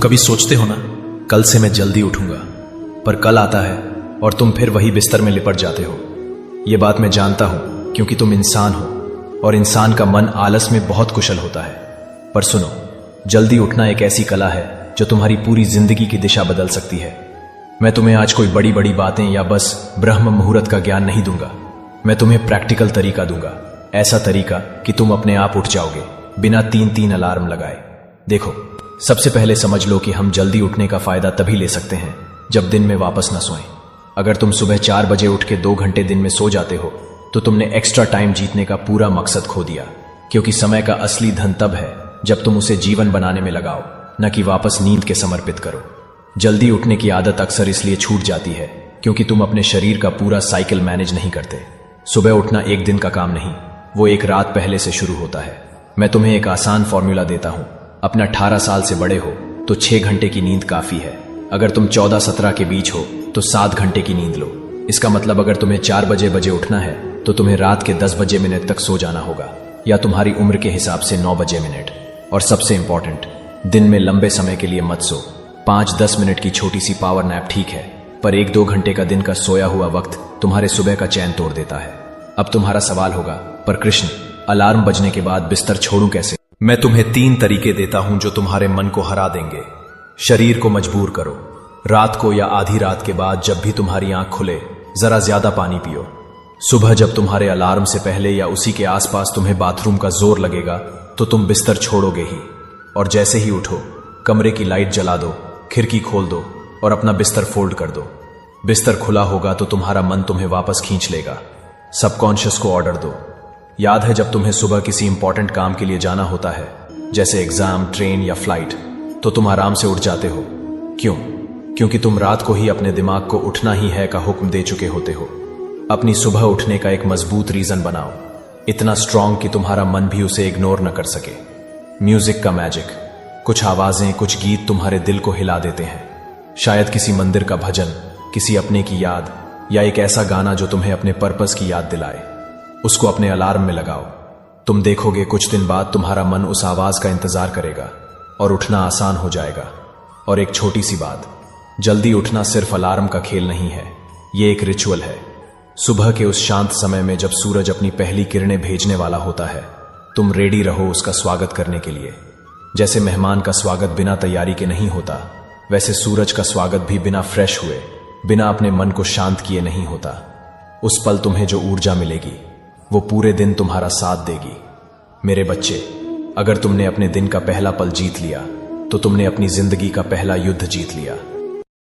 कभी सोचते हो ना, कल से मैं जल्दी उठूंगा, पर कल आता है और तुम फिर वही बिस्तर में लिपट जाते हो। यह बात मैं जानता हूं क्योंकि तुम इंसान हो और इंसान का मन आलस में बहुत कुशल होता है। पर सुनो, जल्दी उठना एक ऐसी कला है जो तुम्हारी पूरी जिंदगी की दिशा बदल सकती है। मैं तुम्हें आज कोई बड़ी बड़ी बातें या बस ब्रह्म मुहूर्त का ज्ञान नहीं दूंगा। मैं तुम्हें प्रैक्टिकल तरीका दूंगा, ऐसा तरीका कि तुम अपने आप उठ जाओगे बिना 3-3 अलार्म लगाए। देखो, सबसे पहले समझ लो कि हम जल्दी उठने का फायदा तभी ले सकते हैं जब दिन में वापस न सोएं। अगर तुम सुबह 4 बजे उठ के 2 घंटे दिन में सो जाते हो तो तुमने एक्स्ट्रा टाइम जीतने का पूरा मकसद खो दिया, क्योंकि समय का असली धन तब है जब तुम उसे जीवन बनाने में लगाओ, न कि वापस नींद के समर्पित करो। जल्दी उठने की आदत अक्सर इसलिए छूट जाती है क्योंकि तुम अपने शरीर का पूरा साइकिल मैनेज नहीं करते। सुबह उठना एक दिन का काम नहीं, वो एक रात पहले से शुरू होता है। मैं तुम्हें एक आसान फॉर्मूला देता हूं। अपने 18 साल से बड़े हो तो 6 घंटे की नींद काफी है। अगर तुम 14-17 के बीच हो तो 7 घंटे की नींद लो। इसका मतलब अगर तुम्हें 4 बजे उठना है तो तुम्हें रात के 10 बजे मिनट तक सो जाना होगा, या तुम्हारी उम्र के हिसाब से 9 बजे मिनट। और सबसे इंपॉर्टेंट, दिन में लंबे समय के लिए मत सो। 5-10 मिनट की छोटी सी पावर नैप ठीक है, पर 1-2 घंटे का दिन का सोया हुआ वक्त तुम्हारे सुबह का चैन तोड़ देता है। अब तुम्हारा सवाल होगा, पर कृष्ण, अलार्म बजने के बाद बिस्तर छोड़ूं कैसे? मैं तुम्हें 3 तरीके देता हूं जो तुम्हारे मन को हरा देंगे। शरीर को मजबूर करो। रात को या आधी रात के बाद जब भी तुम्हारी आंख खुले, जरा ज्यादा पानी पियो। सुबह जब तुम्हारे अलार्म से पहले या उसी के आसपास तुम्हें बाथरूम का जोर लगेगा तो तुम बिस्तर छोड़ोगे ही। और जैसे ही उठो, कमरे की लाइट जला दो, खिड़की खोल दो और अपना बिस्तर फोल्ड कर दो। बिस्तर खुला होगा तो तुम्हारा मन तुम्हें वापस खींच लेगा। सबकॉन्शियस को ऑर्डर दो। याद है जब तुम्हें सुबह किसी इंपॉर्टेंट काम के लिए जाना होता है, जैसे एग्जाम, ट्रेन या फ्लाइट, तो तुम आराम से उठ जाते हो। क्यों? क्योंकि तुम रात को ही अपने दिमाग को उठना ही है का हुक्म दे चुके होते हो। अपनी सुबह उठने का एक मजबूत रीजन बनाओ, इतना स्ट्रांग कि तुम्हारा मन भी उसे इग्नोर न कर सके। म्यूजिक का मैजिक। कुछ आवाजें, कुछ गीत तुम्हारे दिल को हिला देते हैं। शायद किसी मंदिर का भजन, किसी अपने की याद, या एक ऐसा गाना जो तुम्हें अपने पर्पस की याद दिलाए। उसको अपने अलार्म में लगाओ। तुम देखोगे कुछ दिन बाद तुम्हारा मन उस आवाज का इंतजार करेगा और उठना आसान हो जाएगा। और एक छोटी सी बात, जल्दी उठना सिर्फ अलार्म का खेल नहीं है, ये एक रिचुअल है। सुबह के उस शांत समय में जब सूरज अपनी पहली किरणें भेजने वाला होता है, तुम रेडी रहो उसका स्वागत करने के लिए। जैसे मेहमान का स्वागत बिना तैयारी के नहीं होता, वैसे सूरज का स्वागत भी बिना फ्रेश हुए, बिना अपने मन को शांत किए नहीं होता। उस पल तुम्हें जो ऊर्जा मिलेगी वो पूरे दिन तुम्हारा साथ देगी। मेरे बच्चे, अगर तुमने अपने दिन का पहला पल जीत लिया तो तुमने अपनी जिंदगी का पहला युद्ध जीत लिया।